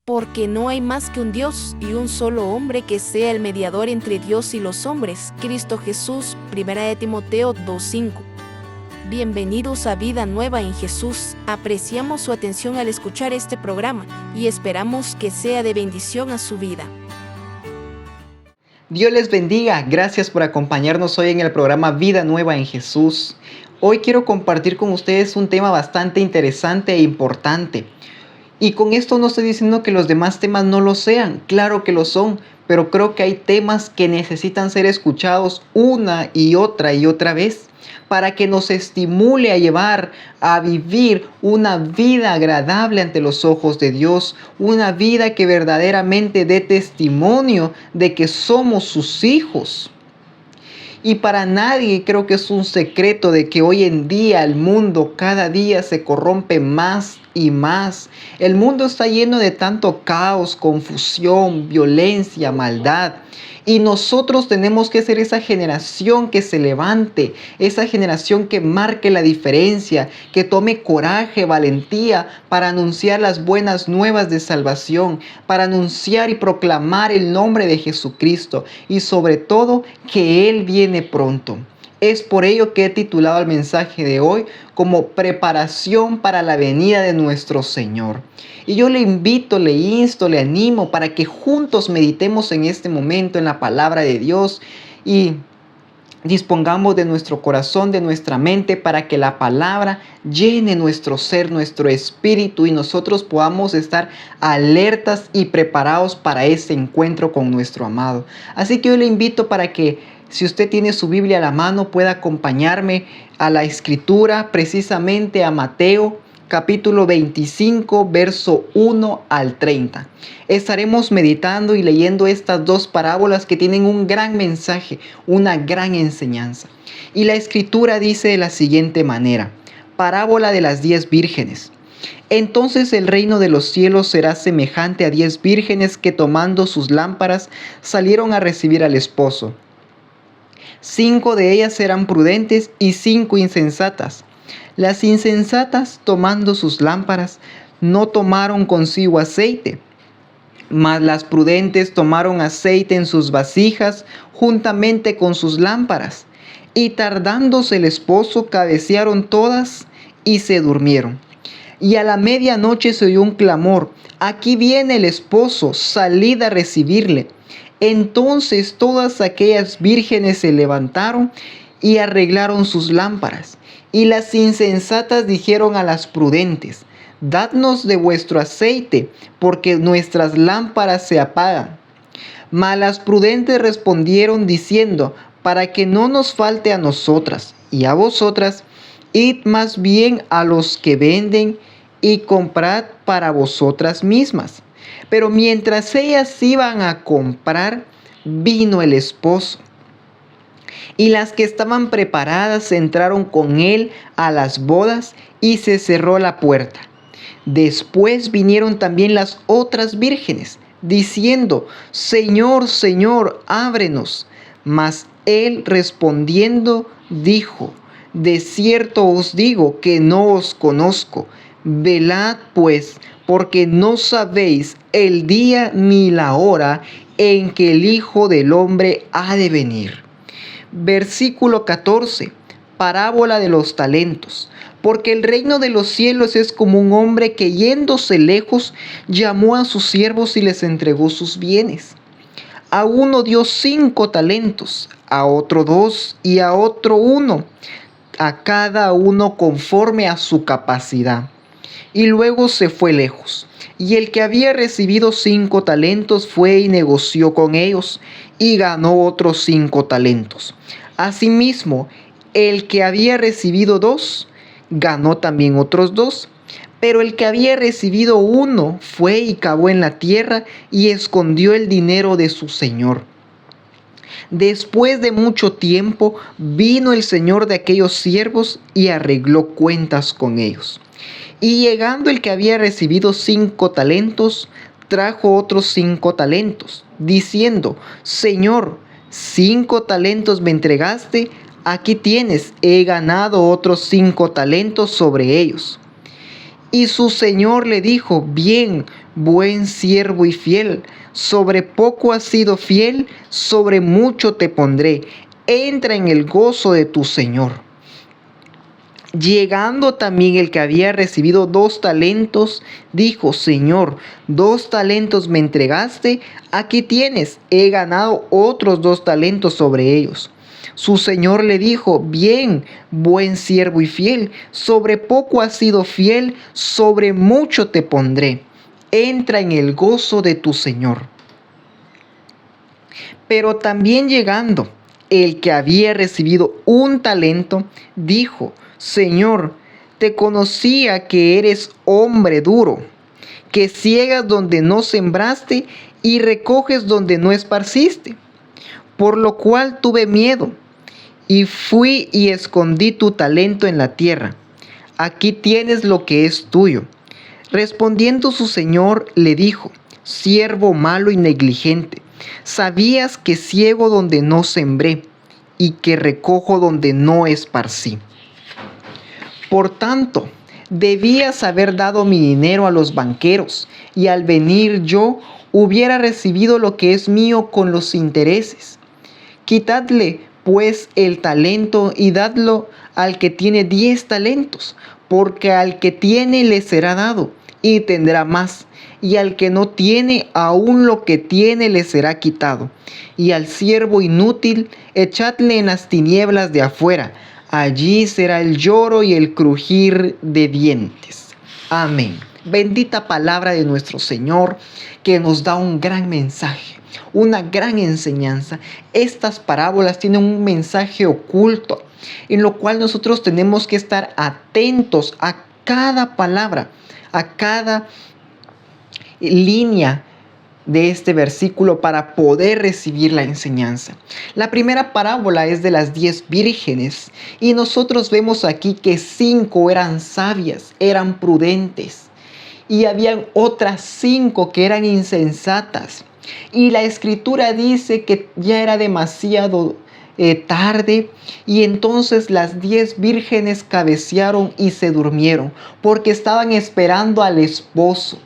Porque no hay más que un Dios y un solo hombre que sea el mediador entre Dios y los hombres, Cristo Jesús. 1 Timoteo 2:5. Bienvenidos a Vida Nueva en Jesús. Apreciamos su atención al escuchar este programa y esperamos que sea de bendición a su vida. Dios les bendiga. Gracias por acompañarnos hoy en el programa Vida Nueva en Jesús. Hoy quiero compartir con ustedes un tema bastante interesante e importante. Y con esto no estoy diciendo que los demás temas no lo sean, claro que lo son, pero creo que hay temas que necesitan ser escuchados una y otra vez para que nos estimule a llevar a vivir una vida agradable ante los ojos de Dios, una vida que verdaderamente dé testimonio de que somos sus hijos. Y para nadie creo que es un secreto de que hoy en día el mundo cada día se corrompe más y más. El mundo está lleno de tanto caos, confusión, violencia, maldad. Y nosotros tenemos que ser esa generación que se levante, esa generación que marque la diferencia, que tome coraje, valentía para anunciar las buenas nuevas de salvación, para anunciar y proclamar el nombre de Jesucristo y sobre todo que Él viene pronto. Es por ello que he titulado el mensaje de hoy como preparación para la venida de nuestro Señor. Y yo le invito, le insto, le animo para que juntos meditemos en este momento en la palabra de Dios y dispongamos de nuestro corazón, de nuestra mente, para que la palabra llene nuestro ser, nuestro espíritu y nosotros podamos estar alertas y preparados para ese encuentro con nuestro amado. Así que yo le invito para que si usted tiene su Biblia a la mano, pueda acompañarme a la escritura, precisamente a Mateo capítulo 25, verso 1 al 30. Estaremos meditando y leyendo estas dos parábolas que tienen un gran mensaje, una gran enseñanza. Y la escritura dice de la siguiente manera: parábola de las 10 vírgenes. Entonces el reino de los cielos será semejante a 10 vírgenes que tomando sus lámparas salieron a recibir al esposo. 5 de ellas eran prudentes y 5 insensatas. Las insensatas, tomando sus lámparas, no tomaron consigo aceite, mas las prudentes tomaron aceite en sus vasijas juntamente con sus lámparas. Y tardándose el esposo, cabecearon todas y se durmieron. Y a la medianoche se oyó un clamor: aquí viene el esposo, salid a recibirle. Entonces todas aquellas vírgenes se levantaron y arreglaron sus lámparas. Y las insensatas dijeron a las prudentes: dadnos de vuestro aceite, porque nuestras lámparas se apagan. Mas las prudentes respondieron diciendo: para que no nos falte a nosotras y a vosotras, id más bien a los que venden y comprad para vosotras mismas. Pero mientras ellas iban a comprar, vino el esposo. Y las que estaban preparadas entraron con él a las bodas y se cerró la puerta. Después vinieron también las otras vírgenes, diciendo: Señor, Señor, ábrenos. Mas él respondiendo dijo: de cierto os digo que no os conozco. Velad pues, porque no sabéis el día ni la hora en que el Hijo del Hombre ha de venir. Versículo 14. Parábola de los talentos. Porque el reino de los cielos es como un hombre que, yéndose lejos, llamó a sus siervos y les entregó sus bienes. A uno dio 5 talentos, a otro 2 y a otro 1, a cada uno conforme a su capacidad. Y luego se fue lejos. Y el que había recibido 5 talentos fue y negoció con ellos, y ganó otros 5 talentos. Asimismo, el que había recibido 2, ganó también otros 2. Pero el que había recibido 1 fue y cavó en la tierra y escondió el dinero de su señor. Después de mucho tiempo vino el señor de aquellos siervos y arregló cuentas con ellos. Y llegando el que había recibido 5 talentos, trajo otros 5 talentos, diciendo: Señor, 5 talentos me entregaste, aquí tienes, he ganado otros 5 talentos sobre ellos. Y su señor le dijo: bien, buen siervo y fiel. Sobre poco has sido fiel, sobre mucho te pondré. Entra en el gozo de tu Señor. Llegando también el que había recibido 2 talentos, dijo: Señor, 2 talentos me entregaste, aquí tienes, he ganado otros 2 talentos sobre ellos. Su señor le dijo: bien, buen siervo y fiel, sobre poco has sido fiel, sobre mucho te pondré. Entra en el gozo de tu Señor. Pero también llegando el que había recibido 1 talento, dijo: Señor, te conocía que eres hombre duro, que ciegas donde no sembraste y recoges donde no esparciste. Por lo cual tuve miedo y fui y escondí tu talento en la tierra. Aquí tienes lo que es tuyo. Respondiendo su señor le dijo: siervo malo y negligente, sabías que ciego donde no sembré y que recojo donde no esparcí. Por tanto, debías haber dado mi dinero a los banqueros, y al venir yo hubiera recibido lo que es mío con los intereses. Quitadle pues el talento y dadlo al que tiene 10 talentos, porque al que tiene le será dado y tendrá más, y al que no tiene, aún lo que tiene le será quitado. Y al siervo inútil echadle en las tinieblas de afuera, allí será el lloro y el crujir de dientes. Amén. Bendita palabra de nuestro Señor, que nos da un gran mensaje, una gran enseñanza. Estas parábolas tienen un mensaje oculto, en lo cual nosotros tenemos que estar atentos a cada palabra, a cada línea de este versículo para poder recibir la enseñanza. La primera parábola es de las 10 vírgenes, y nosotros vemos aquí que 5 eran sabias, eran prudentes, y habían otras 5 que eran insensatas. Y la escritura dice que ya era demasiado tarde, y entonces las 10 vírgenes cabecearon y se durmieron porque estaban esperando al esposo.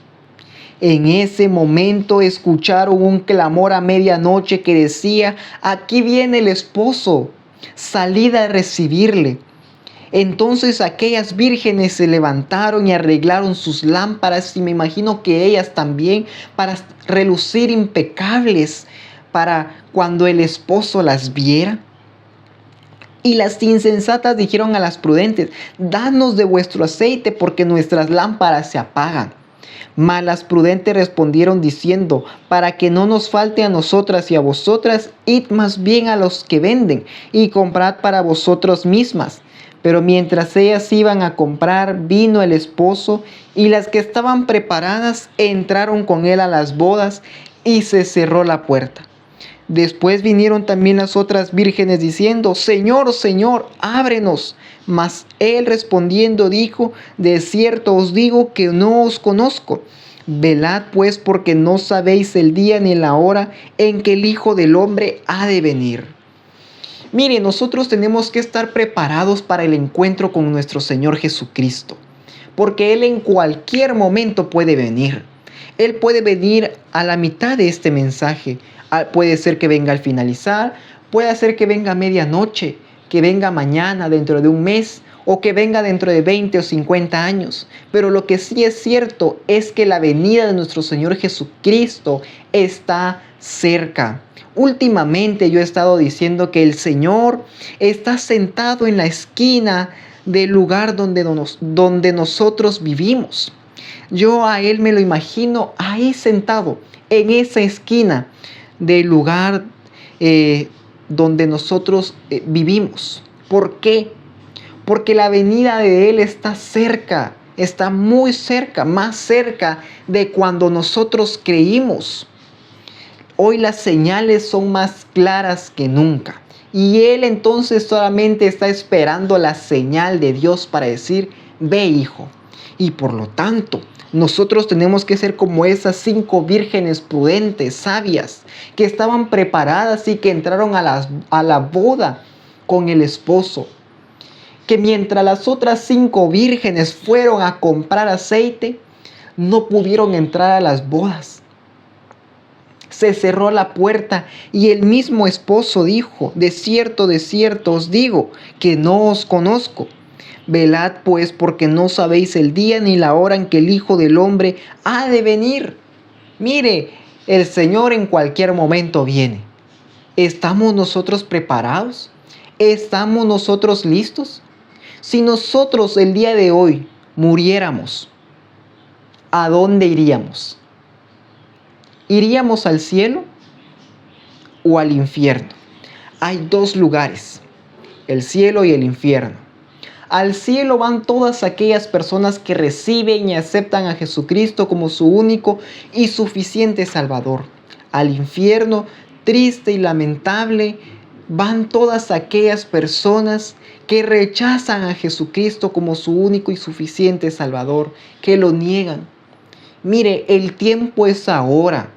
En ese momento escucharon un clamor a medianoche que decía: aquí viene el esposo, salid a recibirle. Entonces aquellas vírgenes se levantaron y arreglaron sus lámparas, y me imagino que ellas también, para relucir impecables para cuando el esposo las viera. Y las insensatas dijeron a las prudentes: danos de vuestro aceite, porque nuestras lámparas se apagan. Mas las prudentes respondieron diciendo: para que no nos falte a nosotras y a vosotras, id más bien a los que venden y comprad para vosotros mismas. Pero mientras ellas iban a comprar, vino el esposo, y las que estaban preparadas entraron con él a las bodas, y se cerró la puerta. Después vinieron también las otras vírgenes diciendo: Señor, Señor, ábrenos. Mas él respondiendo dijo: de cierto os digo que no os conozco. Velad pues, porque no sabéis el día ni la hora en que el Hijo del Hombre ha de venir. Mire, nosotros tenemos que estar preparados para el encuentro con nuestro Señor Jesucristo, porque Él en cualquier momento puede venir. Él puede venir a la mitad de este mensaje. Puede ser que venga al finalizar, puede ser que venga a medianoche, que venga mañana, dentro de un mes, o que venga dentro de 20 o 50 años. Pero lo que sí es cierto es que la venida de nuestro Señor Jesucristo está cerca. Últimamente yo he estado diciendo que el Señor está sentado en la esquina del lugar donde nosotros vivimos. Yo a Él me lo imagino ahí sentado, en esa esquina del lugar donde nosotros vivimos. ¿Por qué? Porque la venida de Él está cerca, está muy cerca, más cerca de cuando nosotros creímos. Hoy las señales son más claras que nunca, y Él entonces solamente está esperando la señal de Dios para decir: ve, hijo. Y por lo tanto, nosotros tenemos que ser como esas 5 vírgenes prudentes, sabias, que estaban preparadas y que entraron a la boda con el esposo. Que mientras las otras 5 vírgenes fueron a comprar aceite, no pudieron entrar a las bodas. Se cerró la puerta y el mismo esposo dijo: de cierto os digo que no os conozco. Velad pues, porque no sabéis el día ni la hora en que el Hijo del Hombre ha de venir. Mire, el Señor en cualquier momento viene. ¿Estamos nosotros preparados? ¿Estamos nosotros listos? Si nosotros el día de hoy muriéramos, ¿a dónde iríamos? ¿Iríamos al cielo o al infierno? Hay dos lugares, el cielo y el infierno. Al cielo van todas aquellas personas que reciben y aceptan a Jesucristo como su único y suficiente Salvador. Al infierno, triste y lamentable, van todas aquellas personas que rechazan a Jesucristo como su único y suficiente Salvador, que lo niegan. Mire, el tiempo es ahora.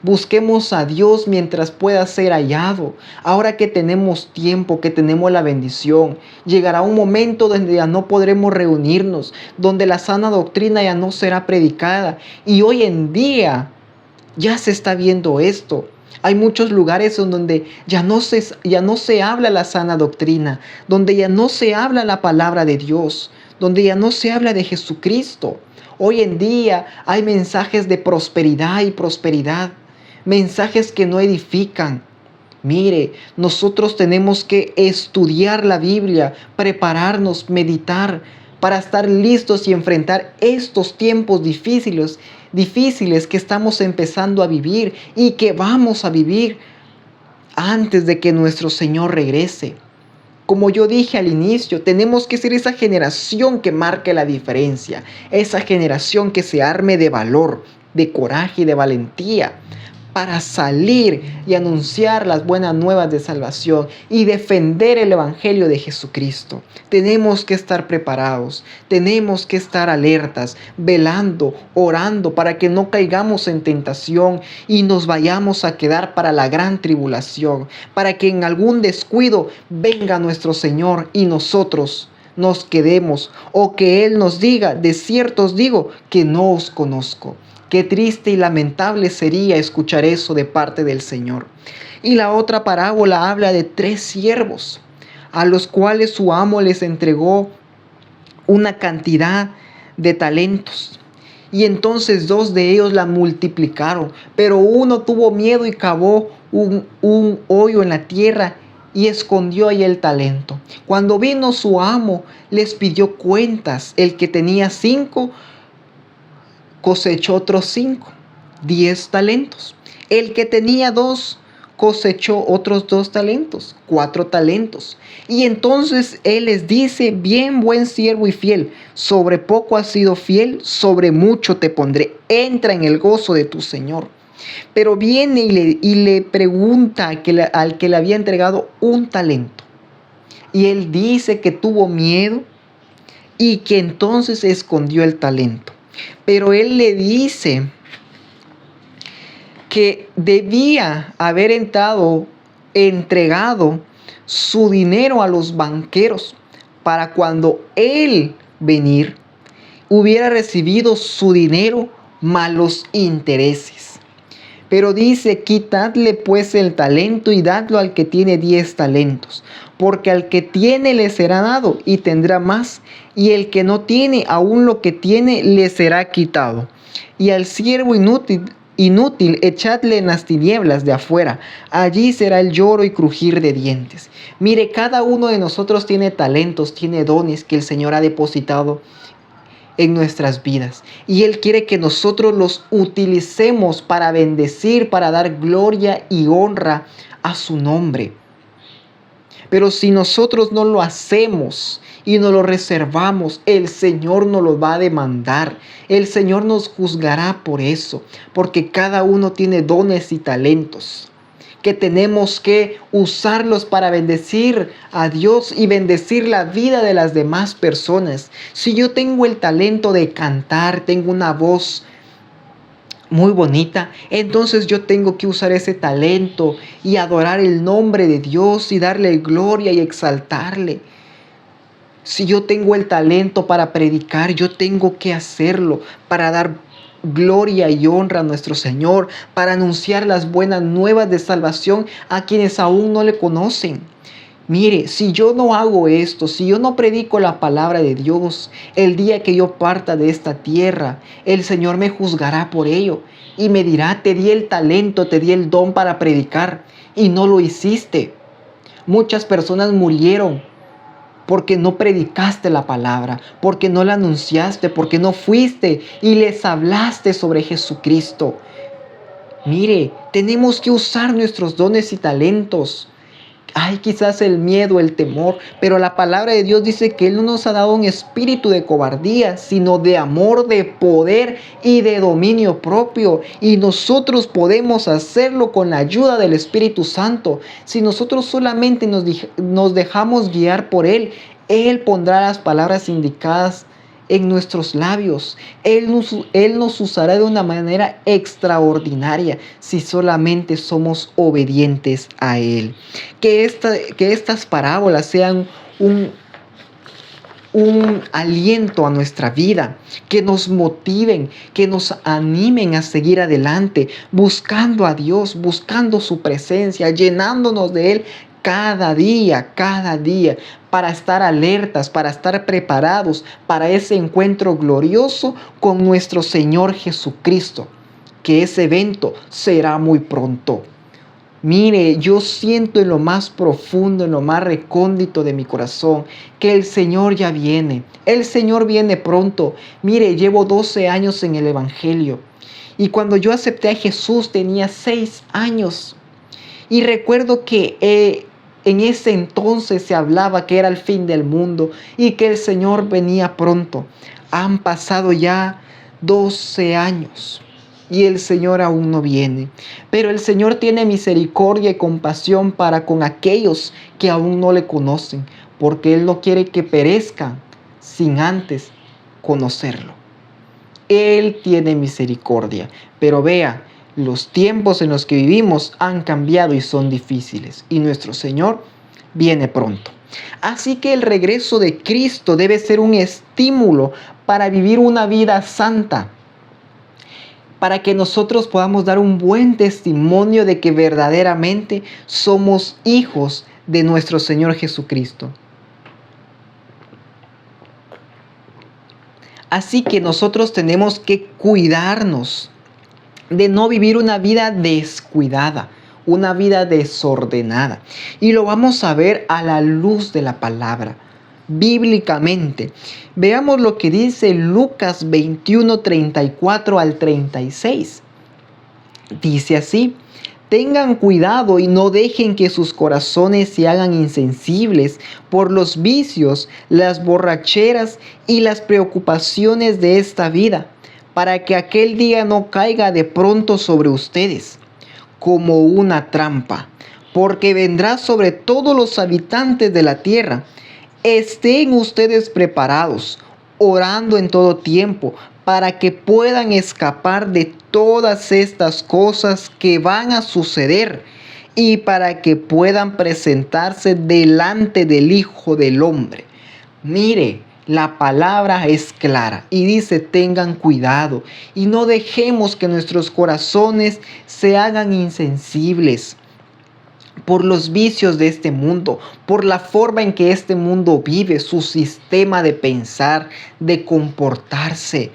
Busquemos a Dios mientras pueda ser hallado. Ahora que tenemos tiempo, que tenemos la bendición, llegará un momento donde ya no podremos reunirnos, donde la sana doctrina ya no será predicada. Y hoy en día ya se está viendo esto. Hay muchos lugares en donde ya no se habla la sana doctrina, donde ya no se habla la palabra de Dios, donde ya no se habla de Jesucristo. Hoy en día hay mensajes de prosperidad y prosperidad, mensajes que no edifican. Mire, nosotros tenemos que estudiar la Biblia, prepararnos, meditar, para estar listos y enfrentar estos tiempos difíciles que estamos empezando a vivir y que vamos a vivir antes de que nuestro Señor regrese. Como yo dije al inicio, tenemos que ser esa generación que marque la diferencia, esa generación que se arme de valor, de coraje y de valentía, para salir y anunciar las buenas nuevas de salvación y defender el Evangelio de Jesucristo. Tenemos que estar preparados, tenemos que estar alertas, velando, orando para que no caigamos en tentación y nos vayamos a quedar para la gran tribulación, para que en algún descuido venga nuestro Señor y nosotros nos quedemos, o que Él nos diga: de cierto os digo que no os conozco. Qué triste y lamentable sería escuchar eso de parte del Señor. Y la otra parábola habla de 3 siervos, a los cuales su amo les entregó una cantidad de talentos. Y entonces 2 de ellos la multiplicaron, pero uno tuvo miedo y cavó un hoyo en la tierra y escondió ahí el talento. Cuando vino su amo, les pidió cuentas. El que tenía 5 cosechó otros 5, 10 talentos. El que tenía 2 cosechó otros 2 talentos, 4 talentos. Y entonces él les dice: bien, buen siervo y fiel, sobre poco has sido fiel, sobre mucho te pondré, entra en el gozo de tu Señor. Pero viene y le pregunta al que le había entregado un talento. Y él dice que tuvo miedo y que entonces escondió el talento. Pero él le dice que debía haber entregado su dinero a los banqueros, para cuando él venir hubiera recibido su dinero más los intereses. Pero dice: quitadle pues el talento y dadlo al que tiene 10 talentos, porque al que tiene le será dado y tendrá más, y el que no tiene, aún lo que tiene le será quitado. Y al siervo inútil echadle en las tinieblas de afuera, allí será el lloro y crujir de dientes. Mire, cada uno de nosotros tiene talentos, tiene dones que el Señor ha depositado en nuestras vidas, y Él quiere que nosotros los utilicemos para bendecir, para dar gloria y honra a su nombre. Pero si nosotros no lo hacemos y nos lo reservamos, el Señor nos lo va a demandar. El Señor nos juzgará por eso, porque cada uno tiene dones y talentos que tenemos que usarlos para bendecir a Dios y bendecir la vida de las demás personas. Si yo tengo el talento de cantar, tengo una voz muy bonita, entonces yo tengo que usar ese talento y adorar el nombre de Dios y darle gloria y exaltarle. Si yo tengo el talento para predicar, yo tengo que hacerlo para dar gloria y honra a nuestro Señor, para anunciar las buenas nuevas de salvación a quienes aún no le conocen. Mire, si yo no hago esto, si yo no predico la palabra de Dios, el día que yo parta de esta tierra, el Señor me juzgará por ello y me dirá, te di el talento, te di el don para predicar y no lo hiciste. Muchas personas murieron porque no predicaste la palabra, porque no la anunciaste, porque no fuiste y les hablaste sobre Jesucristo. Mire, tenemos que usar nuestros dones y talentos. Hay quizás el miedo, el temor, pero la palabra de Dios dice que Él no nos ha dado un espíritu de cobardía, sino de amor, de poder y de dominio propio. Y nosotros podemos hacerlo con la ayuda del Espíritu Santo. Si nosotros solamente nos dejamos guiar por Él, Él pondrá las palabras indicadas en nuestros labios. Él nos usará de una manera extraordinaria si solamente somos obedientes a Él. Que estas parábolas sean un aliento a nuestra vida, que nos motiven, que nos animen a seguir adelante, buscando a Dios, buscando su presencia, llenándonos de Él cada día, para estar alertas, para estar preparados para ese encuentro glorioso con nuestro Señor Jesucristo, que ese evento será muy pronto. Mire, yo siento en lo más profundo, en lo más recóndito de mi corazón, que el Señor ya viene. El Señor viene pronto. Mire, llevo 12 años en el Evangelio. Y cuando yo acepté a Jesús tenía 6 años. Y recuerdo que en ese entonces se hablaba que era el fin del mundo y que el Señor venía pronto. Han pasado ya 12 años. Y el Señor aún no viene. Pero el Señor tiene misericordia y compasión para con aquellos que aún no le conocen, porque Él no quiere que perezcan sin antes conocerlo. Él tiene misericordia. Pero vea, los tiempos en los que vivimos han cambiado y son difíciles. Y nuestro Señor viene pronto. Así que el regreso de Cristo debe ser un estímulo para vivir una vida santa, para que nosotros podamos dar un buen testimonio de que verdaderamente somos hijos de nuestro Señor Jesucristo. Así que nosotros tenemos que cuidarnos de no vivir una vida descuidada, una vida desordenada. Y lo vamos a ver a la luz de la palabra, bíblicamente. Veamos lo que dice Lucas 21, 34 al 36. Dice así: tengan cuidado y no dejen que sus corazones se hagan insensibles por los vicios, las borracheras y las preocupaciones de esta vida, para que aquel día no caiga de pronto sobre ustedes como una trampa, porque vendrá sobre todos los habitantes de la tierra. Estén ustedes preparados, orando en todo tiempo, para que puedan escapar de todas estas cosas que van a suceder y para que puedan presentarse delante del Hijo del Hombre. Mire, la palabra es clara y dice: tengan cuidado y no dejemos que nuestros corazones se hagan insensibles por los vicios de este mundo, por la forma en que este mundo vive, su sistema de pensar, de comportarse.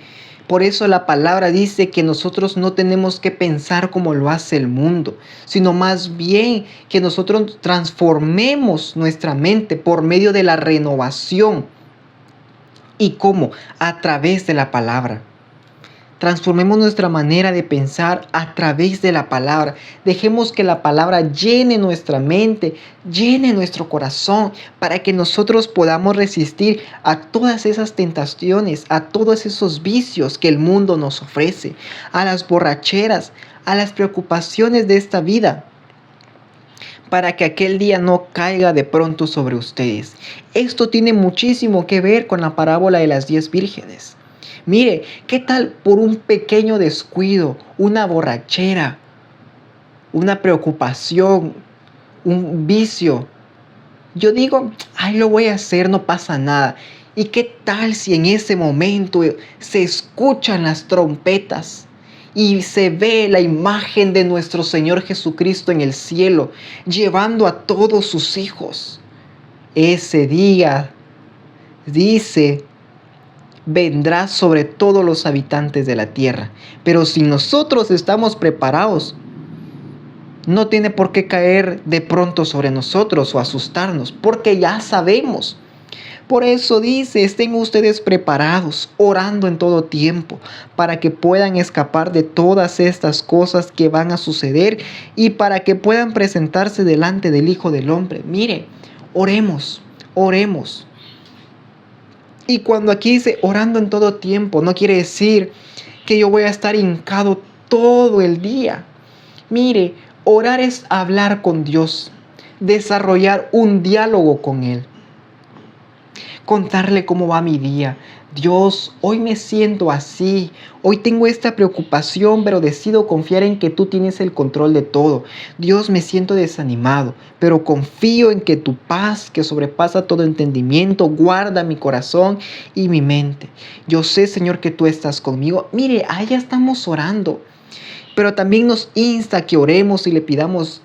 Por eso la palabra dice que nosotros no tenemos que pensar como lo hace el mundo, sino más bien que nosotros transformemos nuestra mente por medio de la renovación. ¿Y cómo? A través de la palabra. Transformemos nuestra manera de pensar a través de la palabra. Dejemos que la palabra llene nuestra mente, llene nuestro corazón, para que nosotros podamos resistir a todas esas tentaciones, a todos esos vicios que el mundo nos ofrece, a las borracheras, a las preocupaciones de esta vida, para que aquel día no caiga de pronto sobre ustedes. Esto tiene muchísimo que ver con la parábola de las 10 vírgenes. Mire, ¿qué tal por un pequeño descuido, una borrachera, una preocupación, un vicio? yo digo, ay, lo voy a hacer, no pasa nada. ¿Y qué tal si en ese momento se escuchan las trompetas y se ve la imagen de nuestro Señor Jesucristo en el cielo, llevando a todos sus hijos? Ese día, dice, vendrá sobre todos los habitantes de la tierra. Pero si nosotros estamos preparados, no tiene por qué caer de pronto sobre nosotros o asustarnos, porque ya sabemos. Por eso dice, estén ustedes preparados, orando en todo tiempo, para que puedan escapar de todas estas cosas que van a suceder y para que puedan presentarse delante del Hijo del Hombre. Mire, oremos, oremos. Y cuando aquí dice orando en todo tiempo, no quiere decir que yo voy a estar hincado todo el día. Mire, orar es hablar con Dios, desarrollar un diálogo con Él, contarle cómo va mi día. Dios, hoy me siento así, hoy tengo esta preocupación, pero decido confiar en que tú tienes el control de todo. Dios, me siento desanimado, pero confío en que tu paz, que sobrepasa todo entendimiento, guarda mi corazón y mi mente. Yo sé, Señor, que tú estás conmigo. Mire, allá estamos orando, pero también nos insta a que oremos y le pidamos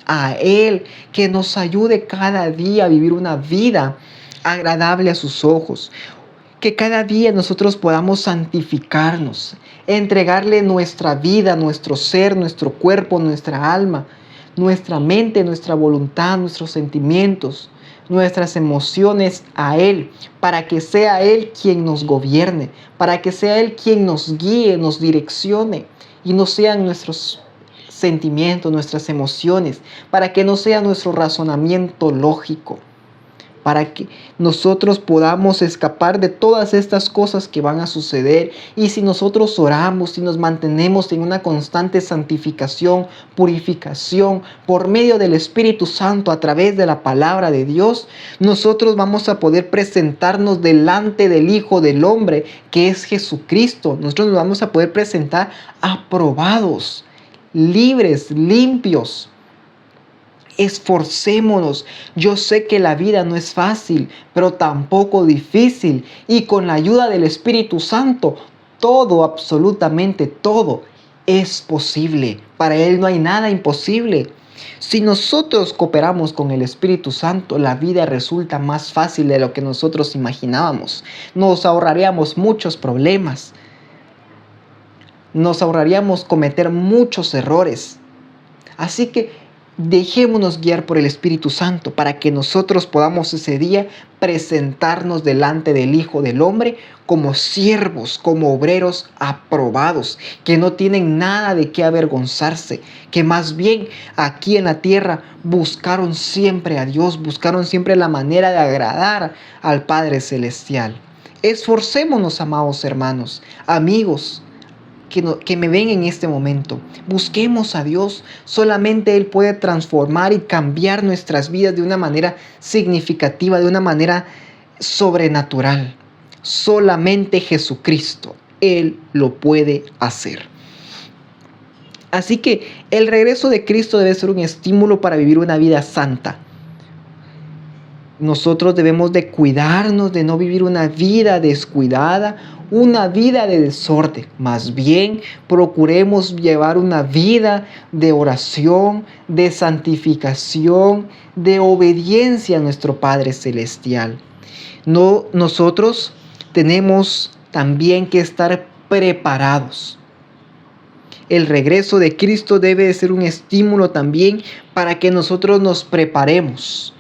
a Él que nos ayude cada día a vivir una vida agradable a sus ojos. Que cada día nosotros podamos santificarnos, entregarle nuestra vida, nuestro ser, nuestro cuerpo, nuestra alma, nuestra mente, nuestra voluntad, nuestros sentimientos, nuestras emociones a Él, para que sea Él quien nos gobierne, para que sea Él quien nos guíe, nos direccione, y no sean nuestros sentimientos, nuestras emociones, para que no sea nuestro razonamiento lógico, para que nosotros podamos escapar de todas estas cosas que van a suceder. Y si nosotros oramos y nos mantenemos en una constante santificación, purificación, por medio del Espíritu Santo, a través de la palabra de Dios, nosotros vamos a poder presentarnos delante del Hijo del Hombre, que es Jesucristo. Nosotros nos vamos a poder presentar aprobados, libres, limpios. Esforcémonos. Yo sé que la vida no es fácil, pero tampoco difícil. Y con la ayuda del Espíritu Santo, todo, absolutamente todo, es posible. Para Él no hay nada imposible. Si nosotros cooperamos con el Espíritu Santo, la vida resulta más fácil de lo que nosotros imaginábamos. Nos ahorraríamos muchos problemas. Nos ahorraríamos cometer muchos errores. Así que dejémonos guiar por el Espíritu Santo para que nosotros podamos ese día presentarnos delante del Hijo del Hombre como siervos, como obreros aprobados, que no tienen nada de qué avergonzarse, que más bien aquí en la tierra buscaron siempre a Dios, buscaron siempre la manera de agradar al Padre Celestial. Esforcémonos, amados hermanos, amigos, que me ven en este momento. Busquemos a Dios. Solamente Él puede transformar y cambiar nuestras vidas de una manera significativa, de una manera sobrenatural. Solamente Jesucristo, Él lo puede hacer. Así que el regreso de Cristo debe ser un estímulo para vivir una vida santa. Nosotros debemos de cuidarnos de no vivir una vida descuidada, una vida de desorden. Más bien, procuremos llevar una vida de oración, de santificación, de obediencia a nuestro Padre Celestial. Nosotros tenemos también que estar preparados. El regreso de Cristo debe de ser un estímulo también para que nosotros nos preparemos,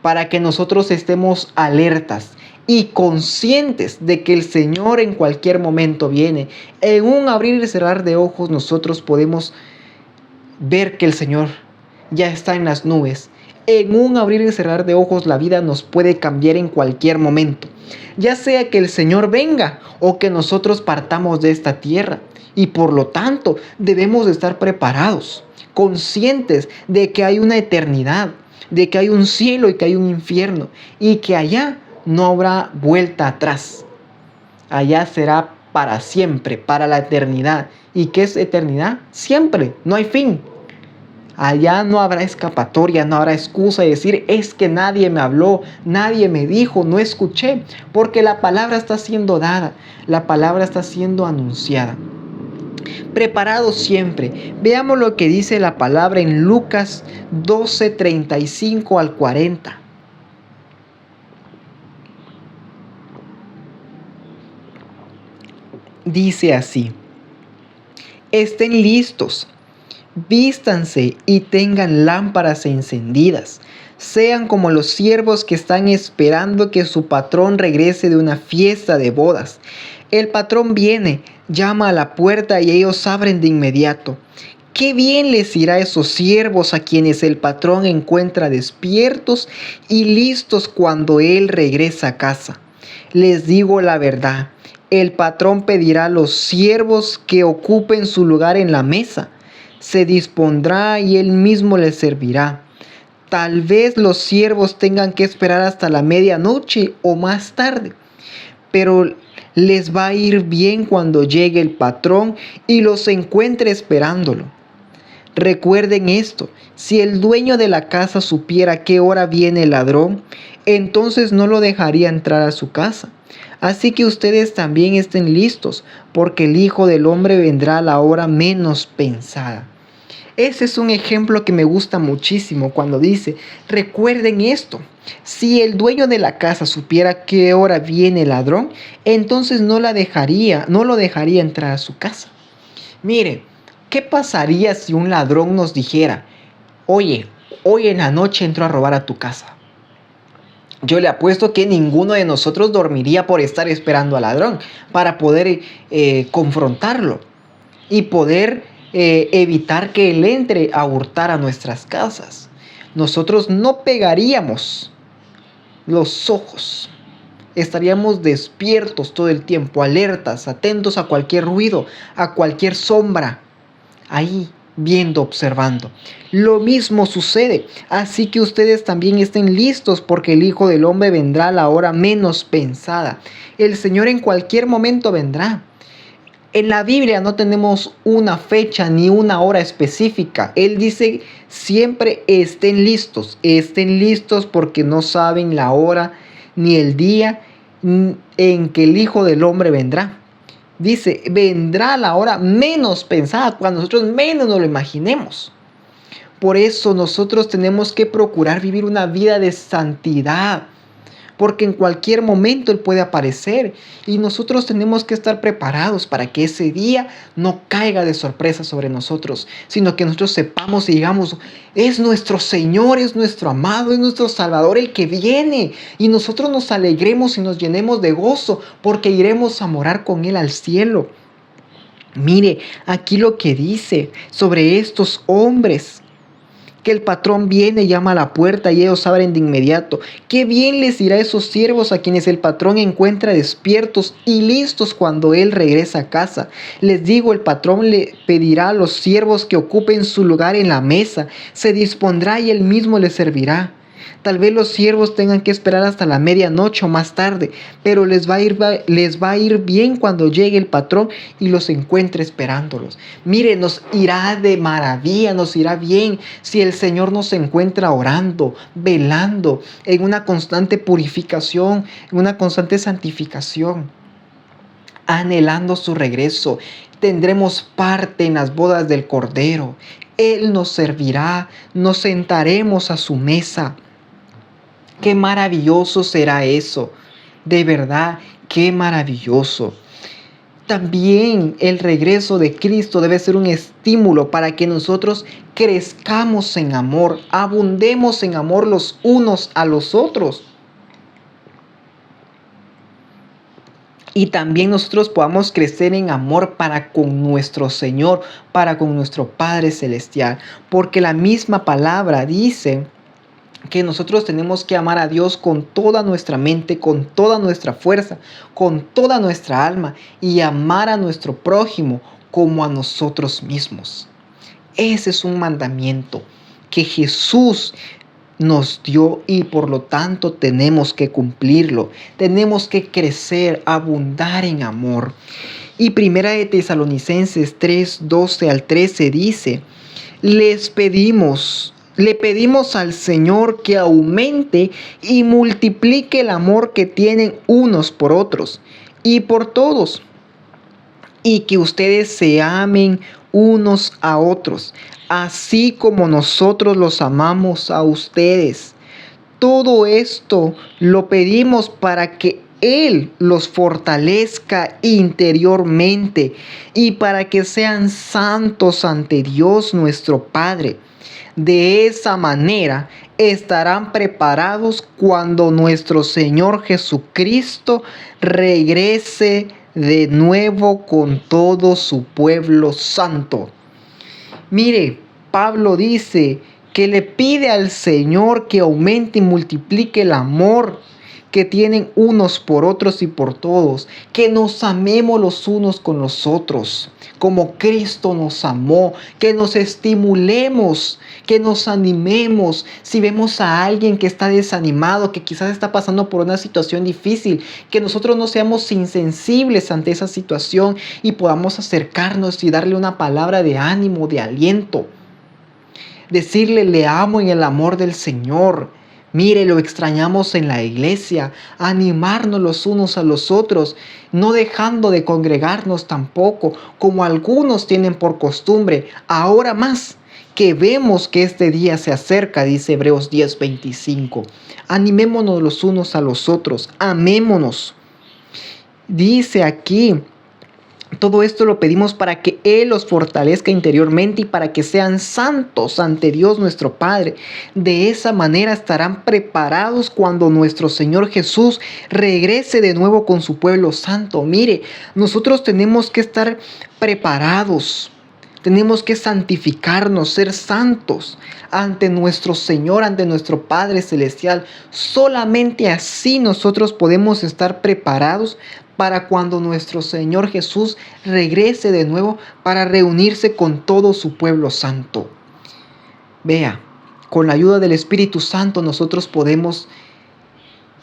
para que nosotros estemos alertas y conscientes de que el Señor en cualquier momento viene. En un abrir y cerrar de ojos nosotros podemos ver que el Señor ya está en las nubes. En un abrir y cerrar de ojos la vida nos puede cambiar en cualquier momento. Ya sea que el Señor venga o que nosotros partamos de esta tierra. Y por lo tanto debemos de estar preparados, conscientes de que hay una eternidad, de que hay un cielo y que hay un infierno, y que allá no habrá vuelta atrás. Allá será para siempre, para la eternidad. ¿Y qué es eternidad? Siempre, no hay fin. Allá no habrá escapatoria, no habrá excusa de decir, es que nadie me habló, nadie me dijo, no escuché, porque la palabra está siendo dada, la palabra está siendo anunciada. Preparados siempre. Veamos lo que dice la palabra en Lucas 12:35 al 40. Dice así: estén listos, vístanse y tengan lámparas encendidas. Sean como los siervos que están esperando que su patrón regrese de una fiesta de bodas. El patrón viene, llama a la puerta y ellos abren de inmediato. Qué bien les irá a esos siervos a quienes el patrón encuentra despiertos y listos cuando él regresa a casa. Les digo la verdad, el patrón pedirá a los siervos que ocupen su lugar en la mesa. Se dispondrá y él mismo les servirá. Tal vez los siervos tengan que esperar hasta la medianoche o más tarde, pero les va a ir bien cuando llegue el patrón y los encuentre esperándolo. Recuerden esto, si el dueño de la casa supiera a qué hora viene el ladrón, entonces no lo dejaría entrar a su casa. Así que ustedes también estén listos, porque el Hijo del Hombre vendrá a la hora menos pensada. Ese es un ejemplo que me gusta muchísimo cuando dice, recuerden esto, si el dueño de la casa supiera a qué hora viene el ladrón, entonces no lo dejaría entrar a su casa. Mire, ¿qué pasaría si un ladrón nos dijera, oye, hoy en la noche entro a robar a tu casa? Yo le apuesto que ninguno de nosotros dormiría por estar esperando al ladrón para poder confrontarlo y poder evitar que él entre a hurtar a nuestras casas. Nosotros no pegaríamos los ojos. Estaríamos despiertos todo el tiempo, alertas, atentos a cualquier ruido, a cualquier sombra. Ahí, viendo, observando. Lo mismo sucede. Así que ustedes también estén listos porque el Hijo del Hombre vendrá a la hora menos pensada. El Señor en cualquier momento vendrá. En la Biblia no tenemos una fecha ni una hora específica. Él dice siempre estén listos porque no saben la hora ni el día en que el Hijo del Hombre vendrá. Dice, vendrá a la hora menos pensada, cuando nosotros menos nos lo imaginemos. Por eso nosotros tenemos que procurar vivir una vida de santidad, porque en cualquier momento Él puede aparecer y nosotros tenemos que estar preparados para que ese día no caiga de sorpresa sobre nosotros, sino que nosotros sepamos y digamos, es nuestro Señor, es nuestro amado, es nuestro Salvador el que viene, y nosotros nos alegremos y nos llenemos de gozo porque iremos a morar con Él al cielo. Mire, aquí lo que dice sobre estos hombres, que el patrón viene, llama a la puerta y ellos abren de inmediato. Qué bien les irá a esos siervos a quienes el patrón encuentra despiertos y listos cuando él regresa a casa. Les digo, el patrón le pedirá a los siervos que ocupen su lugar en la mesa. Se dispondrá y él mismo les servirá. Tal vez los siervos tengan que esperar hasta la medianoche o más tarde, pero les va a ir bien cuando llegue el patrón y los encuentre esperándolos. Mire, nos irá de maravilla, nos irá bien si el Señor nos encuentra orando, velando, en una constante purificación, en una constante santificación, anhelando su regreso. Tendremos parte en las bodas del Cordero. Él nos servirá, nos sentaremos a su mesa. Qué maravilloso será eso. De verdad, qué maravilloso. También el regreso de Cristo debe ser un estímulo para que nosotros crezcamos en amor, abundemos en amor los unos a los otros. Y también nosotros podamos crecer en amor para con nuestro Señor, para con nuestro Padre Celestial. Porque la misma palabra dice que nosotros tenemos que amar a Dios con toda nuestra mente, con toda nuestra fuerza, con toda nuestra alma y amar a nuestro prójimo como a nosotros mismos. Ese es un mandamiento que Jesús nos dio y por lo tanto tenemos que cumplirlo. Tenemos que crecer, abundar en amor. Y Primera de Tesalonicenses 3:12 al 13 dice: le pedimos al Señor que aumente y multiplique el amor que tienen unos por otros y por todos, y que ustedes se amen unos a otros, así como nosotros los amamos a ustedes. Todo esto lo pedimos para que Él los fortalezca interiormente y para que sean santos ante Dios nuestro Padre. De esa manera estarán preparados cuando nuestro Señor Jesucristo regrese de nuevo con todo su pueblo santo. Mire, Pablo dice que le pide al Señor que aumente y multiplique el amor que tienen unos por otros y por todos, que nos amemos los unos con los otros, como Cristo nos amó, que nos estimulemos, que nos animemos. Si vemos a alguien que está desanimado, que quizás está pasando por una situación difícil, que nosotros no seamos insensibles ante esa situación y podamos acercarnos y darle una palabra de ánimo, de aliento. Decirle, le amo en el amor del Señor. Mire, lo extrañamos en la iglesia, animarnos los unos a los otros, no dejando de congregarnos tampoco, como algunos tienen por costumbre, ahora más que vemos que este día se acerca, dice Hebreos 10:25. Animémonos los unos a los otros, amémonos. Dice aquí, todo esto lo pedimos para que Él los fortalezca interiormente y para que sean santos ante Dios nuestro Padre. De esa manera estarán preparados cuando nuestro Señor Jesús regrese de nuevo con su pueblo santo. Mire, nosotros tenemos que estar preparados. Tenemos que santificarnos, ser santos ante nuestro Señor, ante nuestro Padre Celestial. Solamente así nosotros podemos estar preparados para cuando nuestro Señor Jesús regrese de nuevo para reunirse con todo su pueblo santo. Vea, con la ayuda del Espíritu Santo nosotros podemos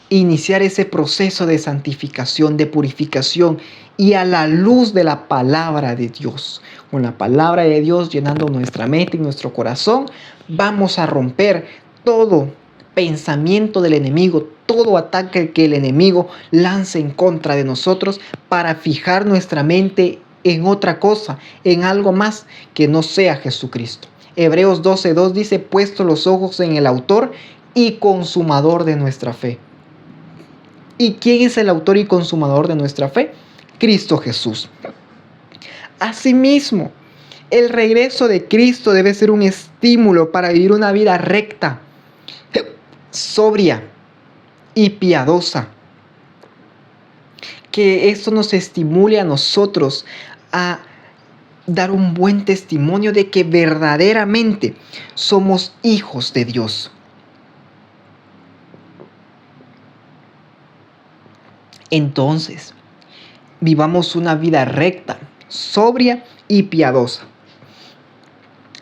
iniciar ese proceso de santificación, de purificación y a la luz de la palabra de Dios. Con la palabra de Dios llenando nuestra mente y nuestro corazón, vamos a romper todo pensamiento del enemigo, todo ataque que el enemigo lance en contra de nosotros para fijar nuestra mente en otra cosa, en algo más que no sea Jesucristo. Hebreos 12:2 dice, puesto los ojos en el autor y consumador de nuestra fe. ¿Y quién es el autor y consumador de nuestra fe? Cristo Jesús. Asimismo, el regreso de Cristo debe ser un estímulo para vivir una vida recta, sobria y piadosa. Que esto nos estimule a nosotros a dar un buen testimonio de que verdaderamente somos hijos de Dios. Entonces, vivamos una vida recta, sobria y piadosa.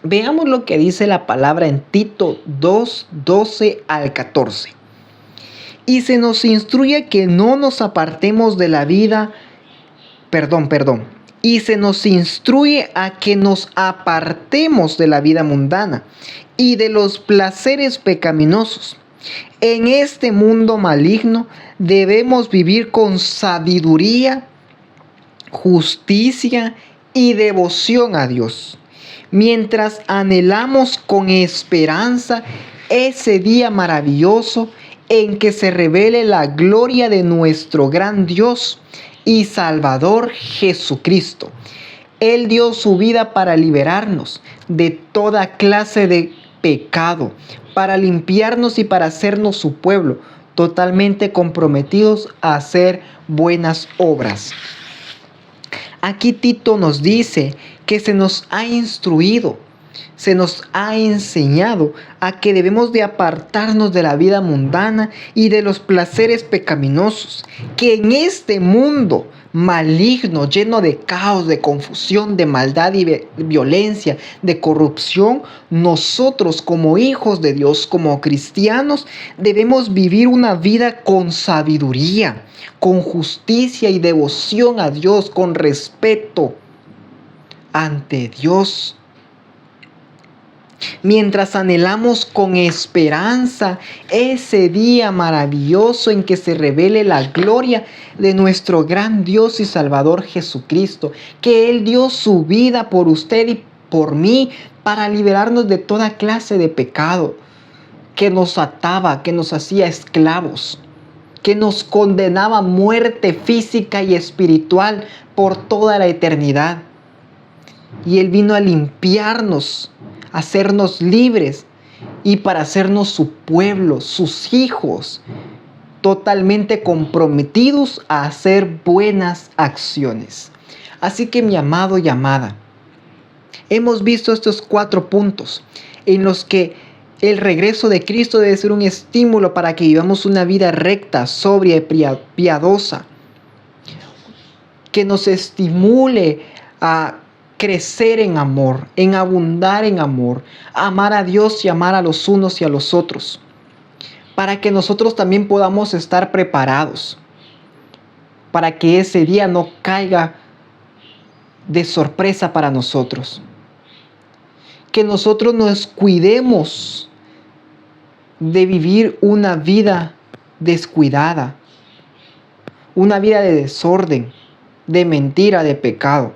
Veamos lo que dice la palabra en Tito 2:12 al 14. Y se nos instruye que no nos apartemos de la vida, Y se nos instruye a que nos apartemos de la vida mundana y de los placeres pecaminosos. En este mundo maligno debemos vivir con sabiduría, justicia y devoción a Dios, mientras anhelamos con esperanza ese día maravilloso en que se revele la gloria de nuestro gran Dios y Salvador Jesucristo. Él dio su vida para liberarnos de toda clase de pecado, para limpiarnos y para hacernos su pueblo, totalmente comprometidos a hacer buenas obras. Aquí Tito nos dice que se nos ha instruido, se nos ha enseñado a que debemos de apartarnos de la vida mundana y de los placeres pecaminosos, que en este mundo maligno, lleno de caos, de confusión, de maldad y violencia, de corrupción, nosotros como hijos de Dios, como cristianos, debemos vivir una vida con sabiduría, con justicia y devoción a Dios, con respeto ante Dios. mientras anhelamos con esperanza ese día maravilloso en que se revele la gloria de nuestro gran Dios y Salvador Jesucristo, que Él dio su vida por usted y por mí para liberarnos de toda clase de pecado que nos ataba, que nos hacía esclavos, que nos condenaba a muerte física y espiritual por toda la eternidad. Y Él vino a limpiarnos, a hacernos libres y para hacernos su pueblo, sus hijos, totalmente comprometidos a hacer buenas acciones. Así que mi amado y amada, hemos visto estos 4 puntos en los que el regreso de Cristo debe ser un estímulo para que vivamos una vida recta, sobria y piadosa, que nos estimule a crecer en amor, en abundar en amor, amar a Dios y amar a los unos y a los otros, para que nosotros también podamos estar preparados, para que ese día no caiga de sorpresa para nosotros. Que nosotros nos cuidemos de vivir una vida descuidada, una vida de desorden, de mentira, de pecado.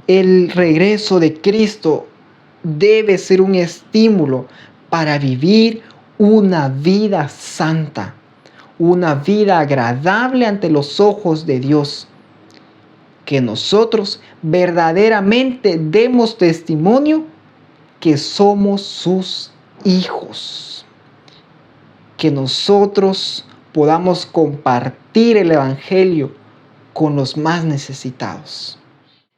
El regreso de Cristo debe ser un estímulo para vivir una vida santa, una vida agradable ante los ojos de Dios. Que nosotros verdaderamente demos testimonio que somos sus hijos. Que nosotros podamos compartir el Evangelio con los más necesitados.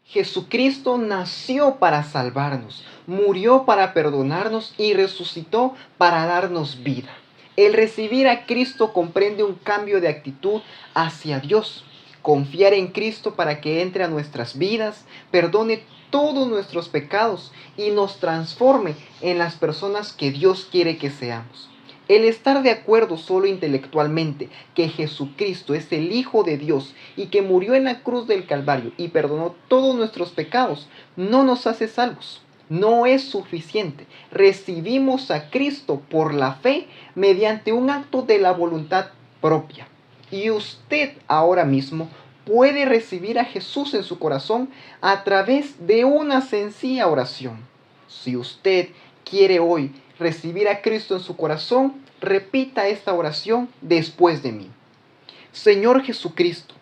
Jesucristo nació para salvarnos, murió para perdonarnos y resucitó para darnos vida. El recibir a Cristo comprende un cambio de actitud hacia Dios. Confiar en Cristo para que entre a nuestras vidas, perdone todos nuestros pecados y nos transforme en las personas que Dios quiere que seamos. El estar de acuerdo solo intelectualmente que Jesucristo es el Hijo de Dios y que murió en la cruz del Calvario y perdonó todos nuestros pecados no nos hace salvos. No es suficiente. Recibimos a Cristo por la fe mediante un acto de la voluntad propia. Y usted ahora mismo puede recibir a Jesús en su corazón a través de una sencilla oración. Si usted quiere hoy recibir a Cristo en su corazón, repita esta oración después de mí. Señor Jesucristo,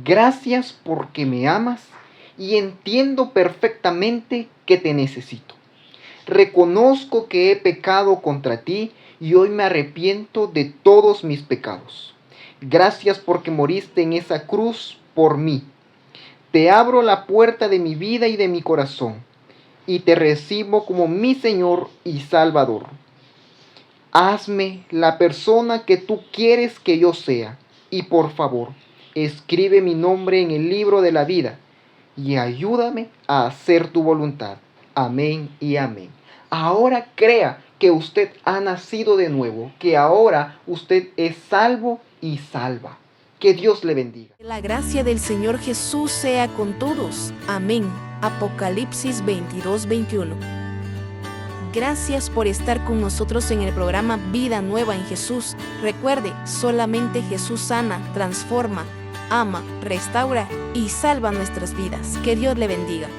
gracias porque me amas y entiendo perfectamente que te necesito. Reconozco que he pecado contra ti y hoy me arrepiento de todos mis pecados. Gracias porque moriste en esa cruz por mí. Te abro la puerta de mi vida y de mi corazón y te recibo como mi Señor y Salvador. Hazme la persona que tú quieres que yo sea y por favor, escribe mi nombre en el libro de la vida y ayúdame a hacer tu voluntad. Amén y amén. Ahora crea que usted ha nacido de nuevo, que ahora usted es salvo y salva. Que Dios le bendiga. La gracia del Señor Jesús sea con todos. Amén. Apocalipsis 22:21. Gracias por estar con nosotros en el programa Vida Nueva en Jesús. Recuerde, solamente Jesús sana, transforma, ama, restaura y salva nuestras vidas. Que Dios le bendiga.